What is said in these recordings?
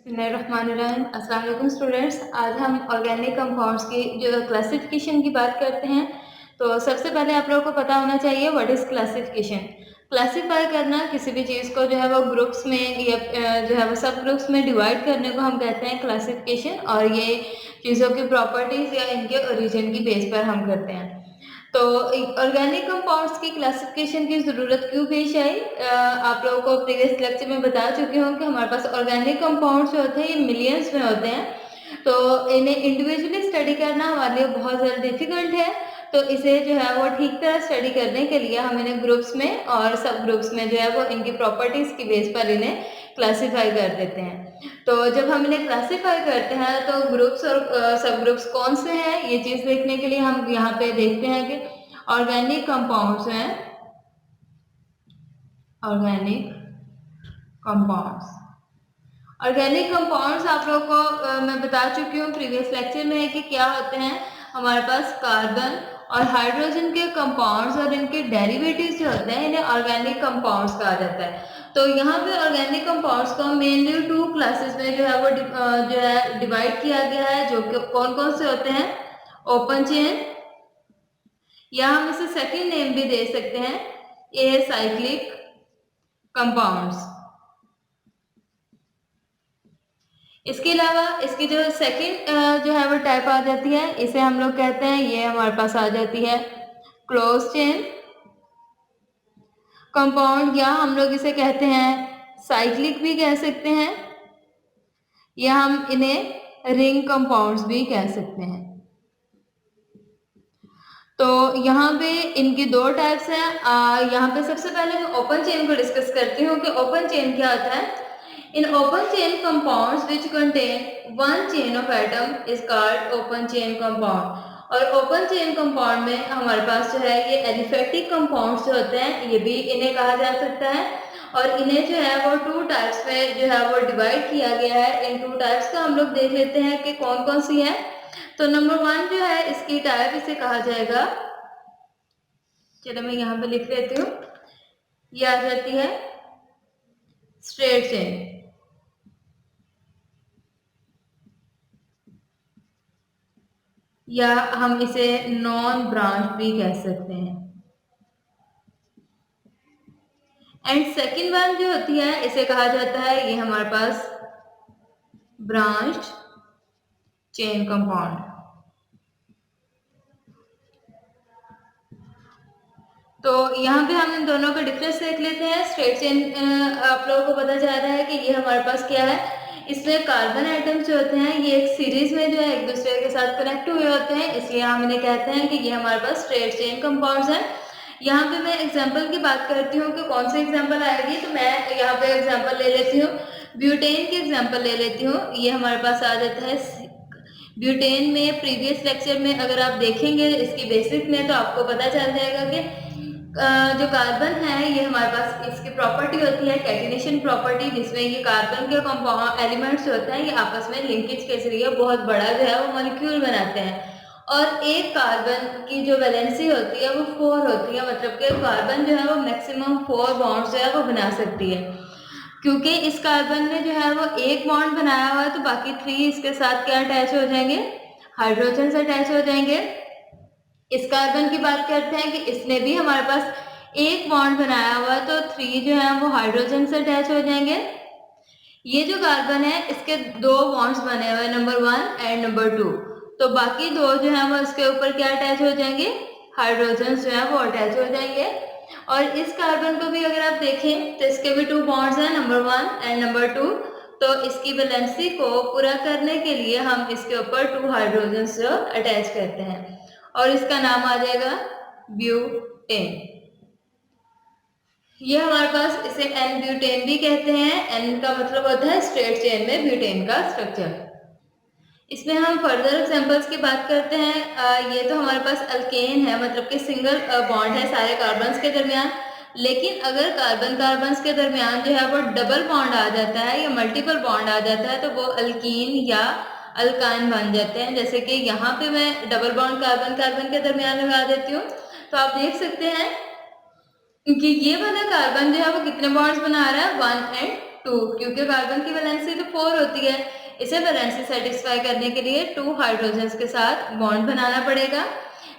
बिस्मिल्लाहिर्रहमानिर्रहीम। अस्सलाम वालेकुम स्टूडेंट्स। आज हम ऑर्गेनिक कंपाउंड्स की जो क्लासिफिकेशन की बात करते हैं। तो सबसे पहले आप लोगों को पता होना चाहिए व्हाट इज़ क्लासिफिकेशन। क्लासिफाई करना किसी भी चीज़ को जो है वो ग्रुप्स में या जो है वो सब ग्रुप्स में डिवाइड करने को हम कहते हैं क्लासिफिकेशन, और ये चीज़ों की प्रॉपर्टीज़ या इनके ओरिजिन की बेस पर हम करते हैं। तो ऑर्गेनिक कंपाउंड्स की क्लासिफिकेशन की ज़रूरत क्यों पेश आई? आप लोगों को प्रीवियस लेक्चर में बता चुकी हूँ कि हमारे पास ऑर्गेनिक कंपाउंड्स जो होते हैं ये मिलियंस में होते हैं, तो इन्हें इंडिविजुअली स्टडी करना हमारे लिए बहुत ज़्यादा डिफिकल्ट है। तो इसे जो है वो ठीक तरह स्टडी करने के लिए हम इन्हें ग्रुप्स में और सब ग्रुप्स में जो है वो इनकी प्रॉपर्टीज़ की बेस पर इन्हें क्लासीफाई कर देते हैं। तो जब हम इन्हें क्लासीफाई करते हैं तो ग्रुप्स और सब ग्रुप्स कौन से हैं ये चीज़ देखने के लिए हम यहाँ पे देखते हैं कि ऑर्गेनिक कंपाउंड्स हैं, ऑर्गेनिक कंपाउंड्स। ऑर्गेनिक कंपाउंड्स आप लोगों को मैं बता चुकी हूँ प्रीवियस लेक्चर में कि क्या होते हैं। हमारे पास कार्बन और हाइड्रोजन के कंपाउंड्स और इनके डेरिवेटिव्स जो होते हैं इन्हें ऑर्गेनिक कंपाउंड्स कहा जाता है। तो यहाँ पे ऑर्गेनिक कंपाउंड्स को मेनली 2 क्लासेस में जो है वो जो है डिवाइड किया गया है, जो कि कौन कौन से होते हैं। ओपन चेन, या हम इसे सेकेंड नेम भी दे सकते हैं, ये है साइक्लिक कंपाउंड्स। इसके अलावा इसकी जो सेकंड जो है वो टाइप आ जाती है, इसे हम लोग कहते हैं, ये हमारे पास आ जाती है क्लोज चेन कंपाउंड, या हम लोग इसे कहते हैं साइक्लिक भी कह सकते हैं, या हम इन्हें रिंग कंपाउंड्स भी कह सकते हैं। तो यहाँ पे इनकी 2 टाइप्स हैं। यहाँ पे सबसे पहले मैं ओपन चेन को डिस्कस करती हूँ कि ओपन चेन क्या होता है। In open chain compounds which contain one chain of atom is called open chain compound। और open chain compound में हमारे पास जो है ये एलिफेटिक compounds जो होते हैं ये भी इन्हें कहा जा सकता है, और इन्हें जो है वो 2 टाइप्स में जो है वो डिवाइड किया गया है। इन 2 टाइप्स का हम लोग देख लेते हैं कि कौन कौन सी है। तो नंबर 1 जो है इसकी टाइप, इसे कहा जाएगा, चलो मैं यहाँ पे लिख लेती हूँ, ये आ जाती है स्ट्रेट चेन, या हम इसे नॉन ब्रांच भी कह सकते हैं। एंड सेकेंड वन जो होती है इसे कहा जाता है, ये हमारे पास ब्रांच्ड चेन कंपाउंड। तो यहाँ पे हम इन दोनों का डिफरेंस देख लेते हैं। स्ट्रेट चेन आप लोगों को पता जा रहा है कि ये हमारे पास क्या है, इसमें कार्बन आइटम्स जो होते हैं ये एक सीरीज में जो है एक दूसरे के साथ कनेक्ट हुए होते हैं, इसलिए हम इन्हें कहते हैं कि ये हमारे पास स्ट्रेट चेन कंपाउंड्स हैं। यहाँ पे मैं एग्जांपल की बात करती हूँ कि कौन सी एग्जांपल आएगी, तो मैं यहाँ पे एग्जांपल ले लेती हूँ, ब्यूटेन की एग्जांपल ले लेती हूँ। ये हमारे पास आ जाता है ब्यूटेन में। प्रीवियस लेक्चर में अगर आप देखेंगे इसकी बेसिक में तो आपको पता चल जाएगा कि जो कार्बन है ये हमारे पास इसकी प्रॉपर्टी होती है कैटिनेशन प्रॉपर्टी, जिसमें ये कार्बन के कंपाउंड एलिमेंट्स होते हैं ये आपस में लिंकेज के जरिए बहुत बड़ा जो है वो मॉलिक्यूल बनाते हैं। और एक कार्बन की जो वैलेंसी होती है वो 4 होती है, मतलब कि कार्बन जो है वो मैक्सिमम 4 बॉन्ड्स जो है वो बना सकती है। क्योंकि इस कार्बन ने जो है वो एक बॉन्ड बनाया हुआ है तो बाकी 3 इसके साथ क्या अटैच हो जाएंगे, हाइड्रोजन से अटैच हो जाएंगे। इस कार्बन की बात करते हैं कि इसने भी हमारे पास एक बॉन्ड बनाया हुआ है तो 3 जो है वो हाइड्रोजन से अटैच हो जाएंगे। ये जो कार्बन है इसके 2 बॉन्ड्स बने हुए हैं, नंबर 1 एंड नंबर 2, तो बाकी 2 जो है वो इसके ऊपर क्या अटैच हो जाएंगे, हाइड्रोजन जो है वो अटैच हो जाएंगे। और इस कार्बन को भी अगर आप देखें तो इसके भी 2 बॉन्ड्स हैं, नंबर 1 एंड नंबर 2, तो इसकी वैलेंसी को पूरा करने के लिए हम इसके ऊपर 2 हाइड्रोजन जो अटैच करते हैं और इसका नाम आ जाएगा ब्यूटेन। ये हमारे पास इसे एन ब्यूटेन भी कहते हैं। एन का मतलब होता है स्ट्रेट चेन में ब्यूटेन का स्ट्रक्चर। इसमें हम फर्दर एग्जांपल्स की बात करते हैं। ये तो हमारे पास अल्केन है, मतलब कि सिंगल बॉन्ड है सारे कार्बन्स के दरमियान, लेकिन अगर कार्बन कार्बन्स के दरमियान जो है वो डबल बॉन्ड आ जाता है या मल्टीपल बॉन्ड आ जाता है तो वो अल्कीन या अल्काइन बन जाते हैं। जैसे कि यहाँ पे मैं डबल बॉन्ड कार्बन कार्बन के दरमियान लगा देती हूँ, तो आप देख सकते हैं क्योंकि ये वाला कार्बन जो है वो कितने बॉन्ड्स बना रहा है, 1 एंड 2, क्योंकि कार्बन की वैलेंसी तो 4 होती है। इसे वैलेंसी सेटिस्फाई करने के लिए 2 हाइड्रोजन्स के साथ बॉन्ड बनाना पड़ेगा।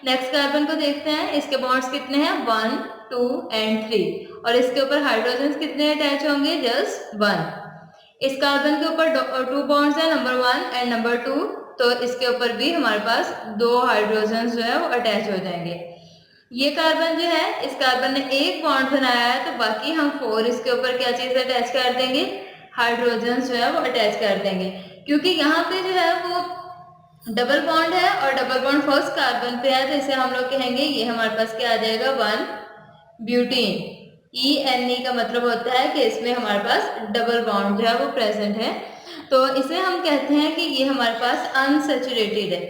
नेक्स्ट कार्बन को देखते हैं, इसके बॉन्ड्स कितने हैं, 1, 2 एंड 3, और इसके ऊपर हाइड्रोजन्स कितने अटैच होंगे, जस्ट 1। इस कार्बन के ऊपर 2 बॉन्ड्स हैं, नंबर 1 एंड नंबर 2, तो इसके ऊपर भी हमारे पास 2 हाइड्रोजन्स जो है वो अटैच हो जाएंगे। ये कार्बन जो है, इस कार्बन ने एक बॉन्ड बनाया है, तो बाकी हम 4 इसके ऊपर क्या चीज अटैच कर देंगे, हाइड्रोजन जो है वो अटैच कर देंगे, क्योंकि यहाँ पे जो है वो डबल बॉन्ड है और डबल बॉन्ड फर्स्ट कार्बन पे है, तो इसे हम लोग कहेंगे ये हमारे पास क्या आ जाएगा, 1 ब्यूटीन। ENE का मतलब होता है कि इसमें हमारे पास डबल बॉन्ड जो है वो प्रेजेंट है, तो इसे हम कहते हैं कि ये हमारे पास अनसैचुरेटेड है।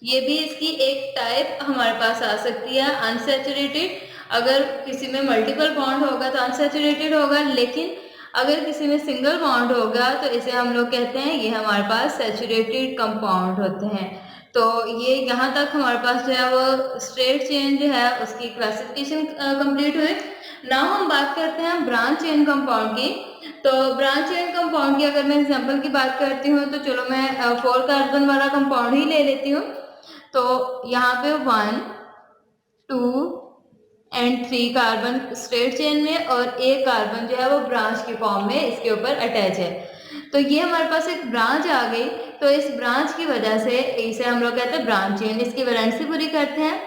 ये भी इसकी एक टाइप हमारे पास आ सकती है, अनसैचुरेटेड। अगर किसी में मल्टीपल बॉन्ड होगा तो अनसैचुरेटेड होगा, लेकिन अगर किसी में सिंगल बॉन्ड होगा तो इसे हम लोग कहते हैं ये हमारे पास सैचुरेटेड कंपाउंड होते हैं। तो ये यहाँ तक हमारे पास जो है वो स्ट्रेट चेन जो है उसकी क्लासिफिकेशन कंप्लीट हुई। नाउ हम बात करते हैं ब्रांच चेन कंपाउंड की। तो ब्रांच चेन कंपाउंड की अगर मैं एग्जांपल की बात करती हूँ तो चलो मैं 4 कार्बन वाला कंपाउंड ही ले लेती हूँ। तो यहाँ पे 1, 2 एंड 3 कार्बन स्ट्रेट चेन में और एक कार्बन जो है वो ब्रांच की फॉर्म में इसके ऊपर अटैच है। तो ये हमारे पास एक ब्रांच आ गई, तो इस ब्रांच की वजह से इसे हम लोग कहते हैं ब्रांच चेन। इसकी वैलेंसी पूरी करते हैं।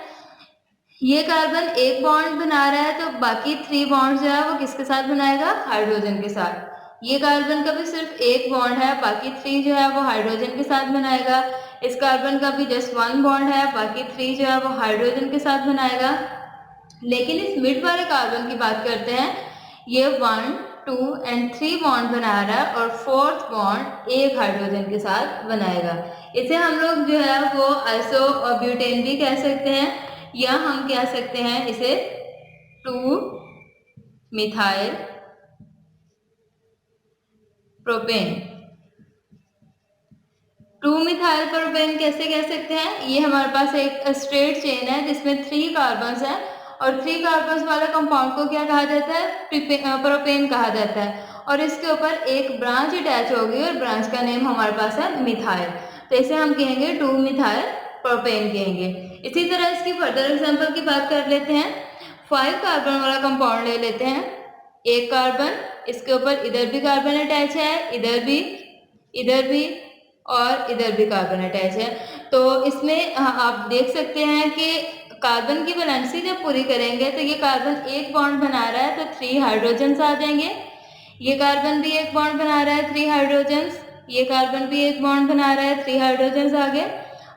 ये कार्बन एक बॉन्ड बना रहा है, तो बाकी 3 बॉन्ड जो है वो किसके साथ बनाएगा, हाइड्रोजन के साथ। ये कार्बन का भी सिर्फ एक बॉन्ड है, बाकी 3 जो है वो हाइड्रोजन के साथ बनाएगा। इस कार्बन का भी जस्ट 1 बॉन्ड है, बाकी 3 जो है वो हाइड्रोजन के साथ बनाएगा। लेकिन इस मिड वाले कार्बन की बात करते हैं, ये 1, 2 एंड 3 बॉन्ड बना रहा है और 4th बॉन्ड एक हाइड्रोजन के साथ बनाएगा। इसे हम लोग जो है वो आइसोब्यूटेन भी कह सकते हैं, या हम कह सकते हैं इसे 2 मिथाइल प्रोपेन। 2 मिथाइल प्रोपेन कैसे कह सकते हैं, ये हमारे पास एक स्ट्रेट चेन है जिसमें 3 कार्बन्स हैं, और 3 कार्बन्स वाले कंपाउंड को क्या कहा जाता है, प्रोपेन कहा जाता है, और इसके ऊपर एक ब्रांच अटैच होगी और ब्रांच का नेम हमारे पास है मिथाइल, तो इसे हम कहेंगे 2 मिथाइल प्रोपेन कहेंगे। इसी तरह इसकी फर्दर एग्जांपल की बात कर लेते हैं। 5 कार्बन वाला कंपाउंड ले लेते हैं। एक कार्बन, इसके ऊपर इधर भी कार्बन अटैच है, इधर भी और इधर भी कार्बन अटैच है। तो इसमें आप देख सकते हैं कि कार्बन की वैलेंसी जब पूरी करेंगे तो ये कार्बन एक बॉन्ड बना रहा है, तो 3 हाइड्रोजन्स आ जाएंगे। ये कार्बन भी एक बॉन्ड बना रहा है, 3 हाइड्रोजन्स। ये कार्बन भी एक बॉन्ड बना रहा है, 3 हाइड्रोजन्स आ गए,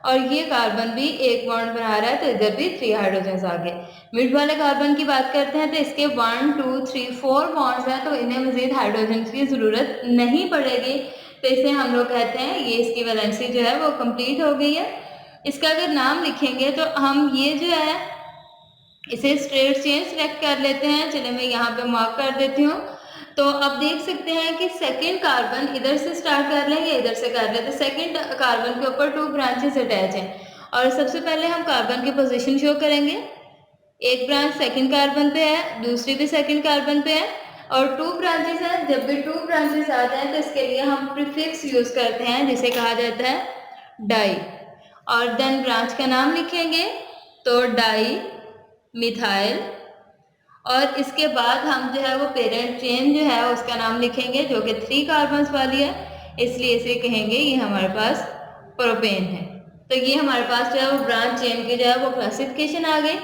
और ये कार्बन भी एक बॉन्ड बना रहा है, तो इधर भी 3 हाइड्रोजन्स आ गए। मिड वाले कार्बन की बात करते हैं तो इसके 1, 2, 3, 4 बॉन्ड्स हैं, तो इन्हें मजीद हाइड्रोजन की जरूरत नहीं पड़ेगी, तो इसे हम लोग कहते हैं ये इसकी वैलेंसी जो है वो कंप्लीट हो गई है। इसका अगर नाम लिखेंगे तो हम ये जो है इसे स्ट्रेट चेन सेलेक्ट कर लेते हैं। चलिए मैं यहाँ पे मार्क कर देती हूँ। तो आप देख सकते हैं कि सेकंड कार्बन इधर से स्टार्ट कर लेंगे, इधर से कर लेते हैं। सेकंड कार्बन के ऊपर 2 ब्रांचेस अटैच हैं, और सबसे पहले हम कार्बन की पोजीशन शो करेंगे। एक ब्रांच सेकंड कार्बन पे है, दूसरी भी सेकंड कार्बन पे है, और 2 ब्रांचेस हैं। जब भी 2 ब्रांचेस आते हैं तो इसके लिए हम प्रीफिक्स यूज करते हैं जिसे कहा जाता है डाई, और देन ब्रांच का नाम लिखेंगे तो डाई मिथाइल, और इसके बाद हम जो है वो पेरेंट चेन जो है उसका नाम लिखेंगे जो कि 3 कार्बन्स वाली है, इसलिए इसे कहेंगे ये हमारे पास प्रोपेन है। तो ये हमारे पास जो है वो ब्रांच चेन की जो है वो क्लासिफिकेशन आ गई।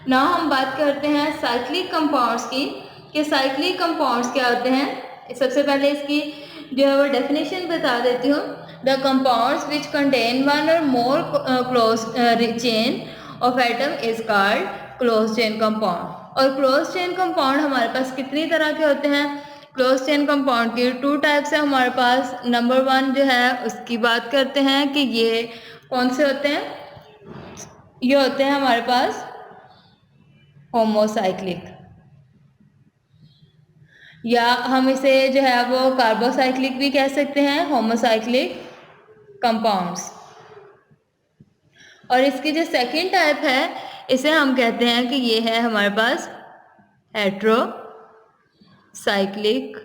नाउ हम बात करते हैं साइक्लिक कंपाउंड्स की, कि साइक्लिक कंपाउंड्स क्या होते हैं। सबसे पहले इसकी जो है वो डेफिनेशन बता देती हूँ। द कंपाउंड्स विच कंटेन 1 और more close chain of atom is called close chain compound. और क्लोज चेन कंपाउंड हमारे पास कितनी तरह के होते हैं। क्लोज चेन कंपाउंड की 2 टाइप्स है हमारे पास। नंबर 1 जो है उसकी बात करते हैं कि ये कौन से होते हैं, ये होते हैं हमारे पास होमोसाइक्लिक, या हम इसे जो है वो कार्बोसाइक्लिक भी कह सकते हैं, होमोसाइक्लिक कंपाउंड्स। और इसकी जो सेकंड टाइप है इसे हम कहते हैं कि ये है हमारे पास हेट्रोसाइक्लिक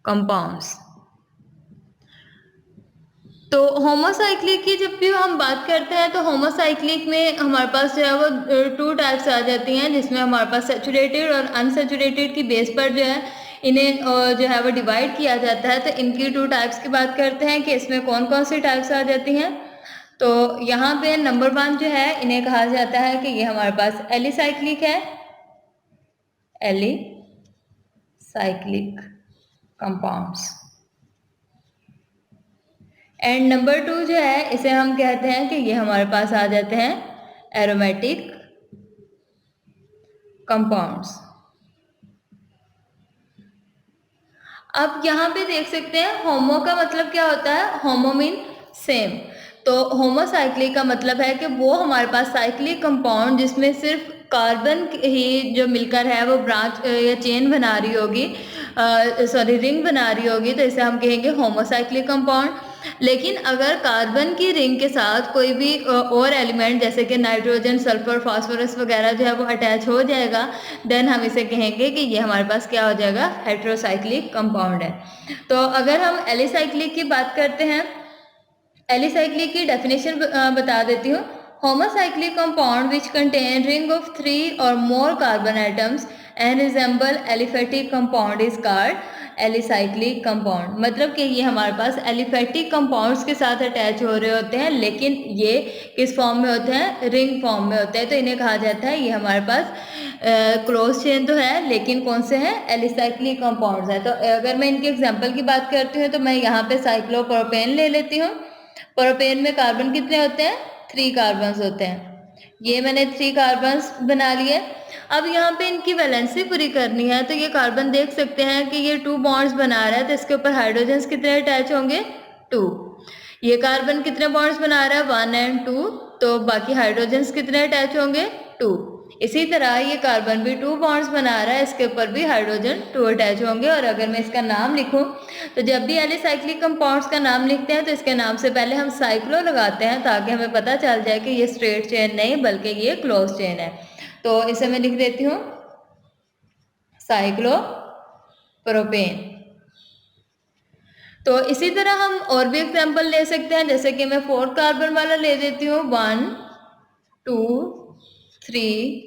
कंपाउंड्स। तो होमोसाइक्लिक की जब भी हम बात करते हैं तो होमोसाइक्लिक में हमारे पास जो है वो 2 टाइप्स आ जाती हैं, जिसमें हमारे पास सैचुरेटेड और अनसैचुरेटेड की बेस पर जो है इन्हें जो है वो डिवाइड किया जाता है। तो इनकी 2 टाइप्स की बात करते हैं कि इसमें कौन कौन सी टाइप्स आ जाती हैं। तो यहाँ पे नंबर 1 जो है इन्हें कहा जाता है कि ये हमारे पास एलिसाइक्लिक है, एलिसाइक्लिक कंपाउंड्स। एंड नंबर 2 जो है इसे हम कहते हैं कि ये हमारे पास आ जाते हैं एरोमेटिक कंपाउंड्स। अब यहाँ पे देख सकते हैं होमो का मतलब क्या होता है, होमो मीन सेम। तो होमोसाइक्लिक का मतलब है कि वो हमारे पास साइक्लिक कंपाउंड जिसमें सिर्फ कार्बन ही जो मिलकर है वो ब्रांच या चेन बना रही होगी, सॉरी रिंग बना रही होगी, तो इसे हम कहेंगे होमोसाइक्लिक कंपाउंड। लेकिन अगर कार्बन की रिंग के साथ कोई भी और एलिमेंट जैसे कि नाइट्रोजन, सल्फर, फास्फोरस वगैरह जो है वो अटैच हो जाएगा, देन हम इसे कहेंगे कि ये हमारे पास क्या हो जाएगा, हेट्रोसाइक्लिक कंपाउंड है। तो अगर हम एलिसाइक्लिक की बात करते हैं, एलिसाइक्लिक की डेफिनेशन बता देती हूँ। Homocyclic compound which contain ring of 3 or more carbon atoms and resemble aliphatic compound is called alicyclic compound. मतलब कि ये हमारे पास एलिफेटिक कंपाउंड्स के साथ अटैच हो रहे होते हैं, लेकिन ये किस फॉर्म में होते हैं, रिंग फॉर्म में होते हैं। तो इन्हें कहा जाता है ये हमारे पास क्लोज चेन तो है, लेकिन कौन से हैं, एलिसाइक्लिक कंपाउंड्स हैं। तो अगर मैं इनके एग्जाम्पल की बात करती हूँ तो मैं यहाँ पे साइक्लोप्रोपेन ले लेती हूँ। प्रोपेन में कार्बन कितने होते हैं, 3 कार्बन्स होते हैं। ये मैंने 3 कार्बन्स बना लिए। अब यहाँ पे इनकी वैलेंसी पूरी करनी है, तो ये कार्बन देख सकते हैं कि ये 2 बॉन्ड्स बना रहा है, तो इसके ऊपर हाइड्रोजन्स कितने अटैच होंगे, 2। ये कार्बन कितने बॉन्ड्स बना रहा है, 1 and 2, तो बाकी हाइड्रोजन्स कितने अटैच होंगे, 2। इसी तरह ये कार्बन भी 2 बॉन्ड्स बना रहा है, इसके ऊपर भी हाइड्रोजन 2 अटैच होंगे। और अगर मैं इसका नाम लिखूं तो जब भी एलिसाइक्लिक कंपाउंड्स का नाम लिखते हैं तो इसके नाम से पहले हम साइक्लो लगाते हैं, ताकि हमें पता चल जाए कि ये स्ट्रेट चेन नहीं बल्कि ये क्लोज चेन है। तो इसे मैं लिख देती हूँ साइक्लोप्रोपेन। तो इसी तरह हम और भी एग्जाम्पल ले सकते हैं, जैसे कि मैं 4 कार्बन वाला ले देती हूँ, 1 2 3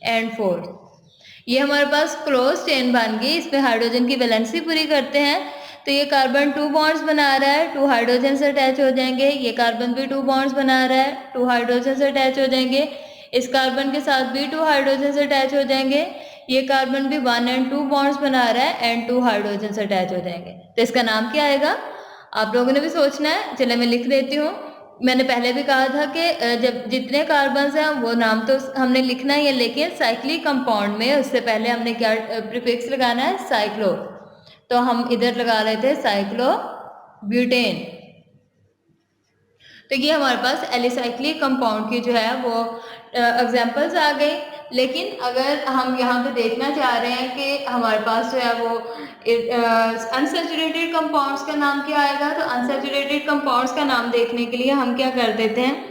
and 4। ये हमारे पास क्लोज चेन बन गई, इसमें हाइड्रोजन की वैलेंसी पूरी करते हैं। तो ये कार्बन 2 बॉन्ड्स बना रहा है, 2 हाइड्रोजन से अटैच हो जाएंगे। ये कार्बन भी 2 बॉन्ड्स बना रहा है, 2 हाइड्रोजन से अटैच हो जाएंगे। इस कार्बन के साथ भी 2 हाइड्रोजन से अटैच हो जाएंगे। ये कार्बन भी 1 and 2 बॉन्ड्स बना रहा है एंड 2 हाइड्रोजन से अटैच हो जाएंगे। तो इसका नाम क्या आएगा, आप लोगों ने भी सोचना है। चलिए मैं लिख देती हूँ। मैंने पहले भी कहा था कि जब जितने कार्बन्स हैं वो नाम तो हमने लिखना ही है, लेकिन साइक्लिक कंपाउंड में उससे पहले हमने क्या प्रीफिक्स लगाना है, साइक्लो। तो हम इधर लगा रहे थे साइक्लो ब्यूटेन। तो ये हमारे पास एलिसाइक्लिक कंपाउंड की जो है वो एग्जांपल्स आ गई। लेकिन अगर हम यहाँ पे देखना चाह रहे हैं कि हमारे पास जो है वो अनसैचुरेटेड कंपाउंड्स का नाम क्या आएगा, तो अनसैचुरेटेड कंपाउंड्स का नाम देखने के लिए हम क्या कर देते हैं,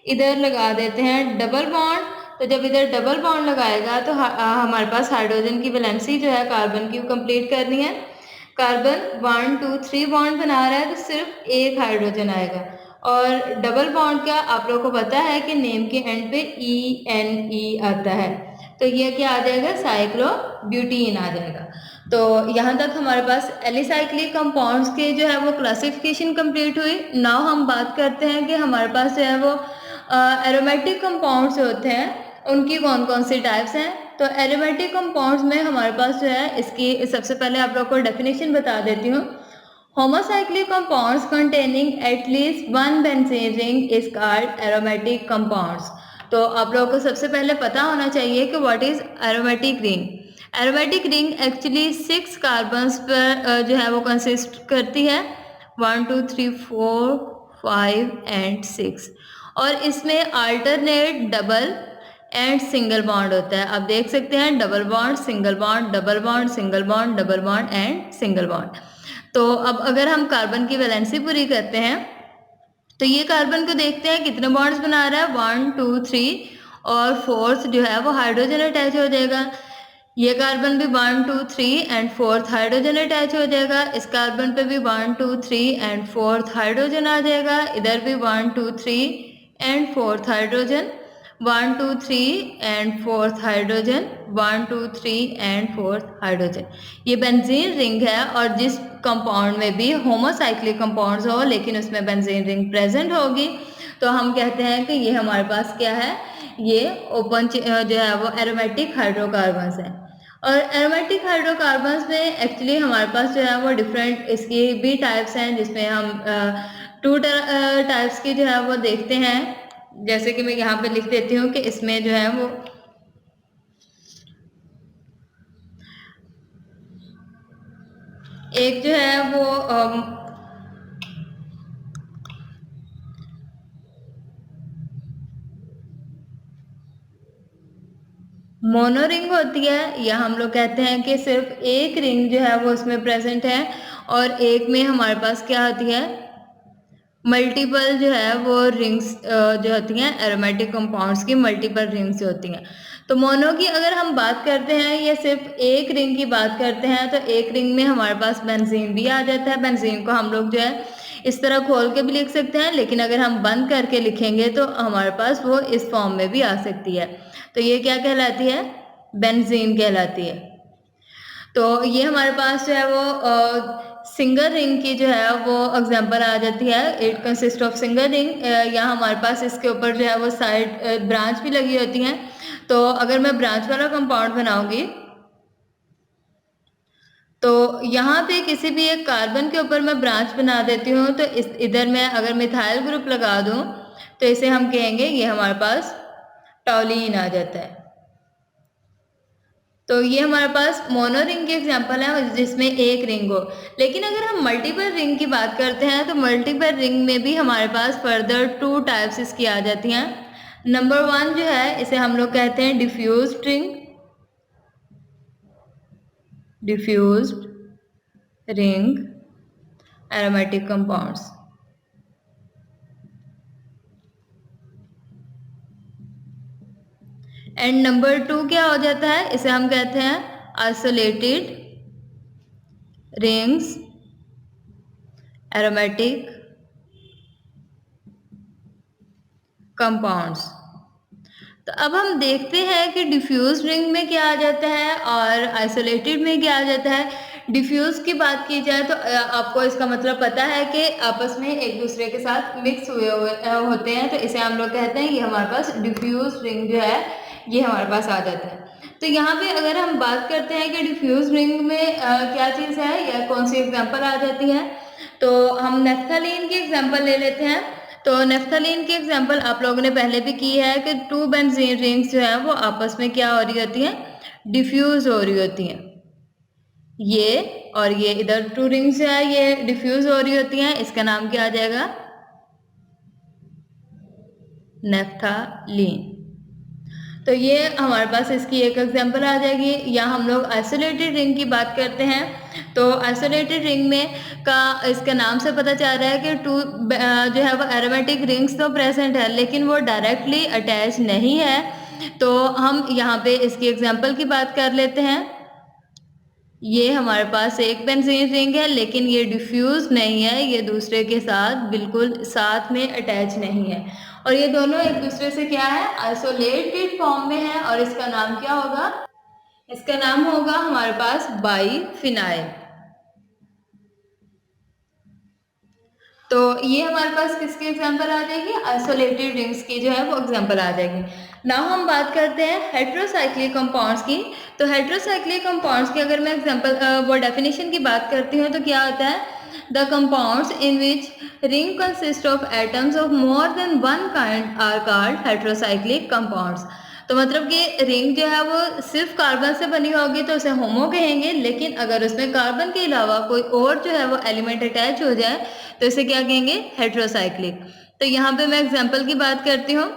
इधर लगा देते हैं डबल बॉन्ड। तो जब इधर डबल बॉन्ड लगाएगा तो हमारे पास हाइड्रोजन की वैलेंसी जो है कार्बन की कंप्लीट करनी है। कार्बन 1 2 3 बॉन्ड बना रहा है तो सिर्फ एक हाइड्रोजन आएगा। और डबल बॉन्ड का आप लोगों को पता है कि नेम के एंड पे ENE आता है, तो ये क्या आ जाएगा, साइक्लोब्यूटीन आ जाएगा। तो यहाँ तक हमारे पास एलिसाइक्लिक कंपाउंड्स के जो है वो क्लासिफिकेशन कंप्लीट हुई। नाउ हम बात करते हैं कि हमारे पास जो है वो एरोमेटिक कंपाउंड्स होते हैं, उनकी कौन कौन सी टाइप्स हैं। तो एरोमेटिक कंपाउंड्स में हमारे पास जो है, इसकी सबसे पहले आप लोगों को डेफिनेशन बता देती हूँ। Homocyclic compounds containing at least 1 benzene ring is called aromatic compounds. तो आप लोगों को सबसे पहले पता होना चाहिए कि what is aromatic ring. Aromatic ring actually 6 carbons पर जो है वो कंसिस्ट करती है, 1 2 3 4 5 and 6। और इसमें alternate double and single bond होता है। आप देख सकते हैं double bond, single bond, double bond, single bond, double bond and single bond. तो अब अगर हम कार्बन की वैलेंसी पूरी करते हैं तो ये कार्बन को देखते हैं कितने बॉन्ड्स बना रहा है, 1 2 3, और फोर्थ जो है वो हाइड्रोजन अटैच हो जाएगा। ये कार्बन भी 1 2 3 एंड 4th हाइड्रोजन अटैच हो जाएगा, इस कार्बन पे भी 1 2 3 एंड 4th हाइड्रोजन आ जाएगा, इधर भी 1 2 3 and 4th hydrogen, 1 2 3 and 4th hydrogen, 1 2 3 and 4th hydrogen. ये बेंजीन रिंग है, और जिस कंपाउंड में भी होमोसाइक्लिक कंपाउंड्स हो लेकिन उसमें बेंजीन रिंग प्रेजेंट होगी तो हम कहते हैं कि ये हमारे पास क्या है, ये ओपन जो है वो एरोमेटिक हाइड्रोकार्बन्स है। और एरोमेटिक हाइड्रोकार्बन्स में एक्चुअली हमारे पास जो है वो डिफरेंट इसकी भी टाइप्स हैं, जिसमें हम 2 टाइप्स की जो है वो देखते हैं। जैसे कि मैं यहाँ पे लिख देती हूँ कि इसमें जो है वो एक जो है वो मोनो रिंग होती है, या हम लोग कहते हैं कि सिर्फ एक रिंग जो है वो उसमें प्रेजेंट है, और एक में हमारे पास क्या होती है, मल्टीपल जो है वो रिंग्स जो होती हैं एरोमेटिक कंपाउंड्स की मल्टीपल रिंग्स होती हैं। तो मोनो की अगर हम बात करते हैं या सिर्फ एक रिंग की बात करते हैं तो एक रिंग में हमारे पास बेंजीन भी आ जाता है। बेंजीन को हम लोग जो है इस तरह खोल के भी लिख सकते हैं, लेकिन अगर हम बंद करके लिखेंगे तो हमारे पास वो इस फॉर्म में भी आ सकती है। तो ये क्या कहलाती है, बेंजीन कहलाती है। तो ये हमारे पास जो है वो सिंगल रिंग की जो है वो एग्जांपल आ जाती है, it consist of single ring. या हमारे पास इसके ऊपर जो है वो साइड ब्रांच भी लगी होती हैं। तो अगर मैं ब्रांच वाला कंपाउंड बनाऊंगी तो यहाँ पे किसी भी एक कार्बन के ऊपर मैं ब्रांच बना देती हूँ, तो इस इधर मैं अगर मिथाइल ग्रुप लगा दूँ तो इसे हम कहेंगे ये हमारे पास टॉलीन आ जाता है। तो ये हमारे पास मोनो रिंग की एग्जांपल है जिसमें एक रिंग हो। लेकिन अगर हम मल्टीपल रिंग की बात करते हैं तो मल्टीपल रिंग में भी हमारे पास फर्दर 2 टाइप्स इसकी आ जाती हैं। नंबर 1 जो है इसे हम लोग कहते हैं diffused ring, diffused ring aromatic compounds. And number 2 क्या हो जाता है, इसे हम कहते हैं आइसोलेटेड रिंग्स एरोमेटिक कंपाउंड्स। तो अब हम देखते हैं कि डिफ्यूज रिंग में क्या आ जाता है और आइसोलेटेड में क्या आ जाता है। डिफ्यूज की बात की जाए तो आपको इसका मतलब पता है कि आपस में एक दूसरे के साथ मिक्स हुए होते हैं, तो इसे हम लोग कहते हैं ये हमारे पास डिफ्यूज रिंग जो है ये हमारे पास आ जाता है। तो यहाँ पे अगर हम बात करते हैं कि डिफ्यूज रिंग में क्या चीज़ है या कौन सी एग्जाम्पल आ जाती है, तो हम नेफ्थलीन की एग्जाम्पल ले लेते हैं। तो नेफ्थलीन की एग्जांपल आप लोगों ने पहले भी की है कि 2 बेंजीन रिंग्स जो है वो आपस में क्या हो रही होती हैं, डिफ्यूज हो रही होती हैं। ये और ये इधर 2 रिंग्स जो है ये डिफ्यूज हो रही होती हैं, इसका नाम क्या आ जाएगा, नेफ्थलीन। तो ये हमारे पास इसकी एक एग्जांपल आ जाएगी। या हम लोग आइसोलेटेड रिंग की बात करते हैं तो आइसोलेटेड रिंग में का इसके नाम से पता चल रहा है कि 2 जो है वो एरोमेटिक रिंग्स तो प्रेजेंट है लेकिन वो डायरेक्टली अटैच नहीं है। तो हम यहाँ पे इसकी एग्जांपल की बात कर लेते हैं। ये हमारे पास एक बेंजीन रिंग है लेकिन ये डिफ्यूज नहीं है, ये दूसरे के साथ बिल्कुल साथ में अटैच नहीं है, और ये दोनों एक दूसरे से क्या है, आइसोलेटेड फॉर्म में है। और इसका नाम क्या होगा, इसका नाम होगा हमारे पास बाइफिनाइल। तो ये हमारे पास किसकी एग्जांपल आ जाएगी, आइसोलेटेड रिंग्स की जो है वो एग्जांपल आ जाएगी। नाउ हम बात करते हैं हेट्रोसाइक्लिक कंपाउंड्स की। तो हेट्रोसाइक्लिक कंपाउंड्स की अगर मैं एग्जांपल वो डेफिनेशन की बात करती हूँ तो क्या होता है, the compounds in which ring consist of atoms of more than 1 kind are called heterocyclic compounds. तो मतलब कि रिंग जो है वो सिर्फ कार्बन से बनी होगी तो उसे होमो कहेंगे, लेकिन अगर उसमें कार्बन के अलावा कोई और जो है वो एलिमेंट अटैच हो जाए तो इसे क्या कहेंगे, हेट्रोसाइक्लिक। तो यहाँ पे मैं एग्जांपल की बात करती हूँ।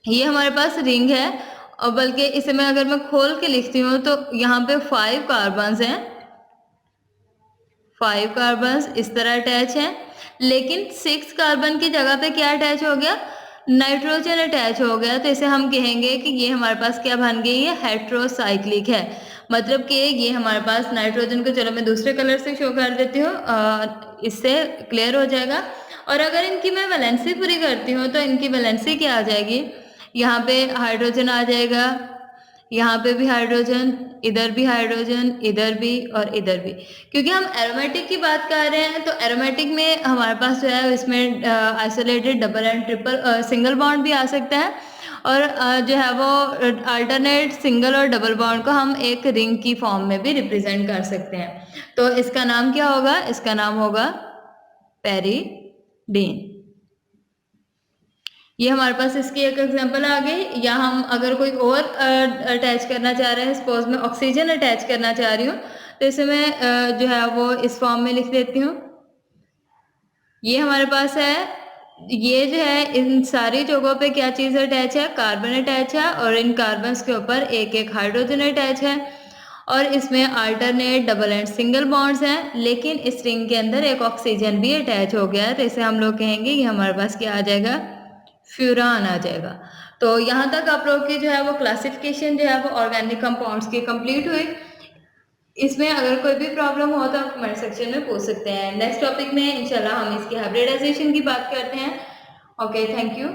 ये हमारे पास रिंग है और बल्कि इसे मैं अगर मैं खोल के लिखती हूँ तो यहाँ पे 5 कार्बन्स हैं, 5 कार्बन्स इस तरह अटैच हैं, लेकिन 6 कार्बन की जगह पे क्या अटैच हो गया, नाइट्रोजन अटैच हो गया तो इसे हम कहेंगे कि ये हमारे पास क्या बन गई है, हेट्रोसाइक्लिक है। मतलब कि ये हमारे पास नाइट्रोजन को, चलो मैं दूसरे कलर से शो कर देती हूँ, इससे क्लियर हो जाएगा। और अगर इनकी मैं वैलेंसी पूरी करती हूँ तो इनकी वैलेंसी क्या आ जाएगी, यहाँ पे हाइड्रोजन आ जाएगा, यहाँ पे भी हाइड्रोजन, इधर भी हाइड्रोजन, इधर भी और इधर भी। क्योंकि हम एरोमेटिक की बात कर रहे हैं तो एरोमेटिक में हमारे पास जो है इसमें isolated double and triple single bond भी आ सकता है, और जो है वो अल्टरनेट सिंगल और डबल बॉन्ड को हम एक रिंग की फॉर्म में भी रिप्रेजेंट कर सकते हैं। तो इसका नाम क्या होगा, इसका नाम होगा पेरिडीन। ये हमारे पास इसकी एक एग्जांपल आ गई। या हम अगर कोई और अटैच करना चाह रहे हैं, सपोज मैं ऑक्सीजन अटैच करना चाह रही हूँ, तो इसे मैं जो है वो इस फॉर्म में लिख देती हूँ। ये हमारे पास है, ये जो है इन सारी जगहों पे क्या चीज़ अटैच है, कार्बन अटैच है, और इन कार्बन्स के ऊपर एक एक हाइड्रोजन अटैच है, और इसमें alternate double and single bonds हैं, लेकिन इस रिंग के अंदर एक ऑक्सीजन भी अटैच हो गया है, तो इसे हम लोग कहेंगे ये हमारे पास क्या आ जाएगा, फ्यूरान आ जाएगा। तो यहाँ तक आप लोग की जो है वो क्लासिफिकेशन जो है वो ऑर्गेनिक कंपाउंड्स की कंप्लीट हुई। इसमें अगर कोई भी प्रॉब्लम हो तो आप कमेंट सेक्शन में पूछ सकते हैं। नेक्स्ट टॉपिक में इंशाल्लाह हम इसकी हाइब्रिडाइजेशन की बात करते हैं। Okay, thank you.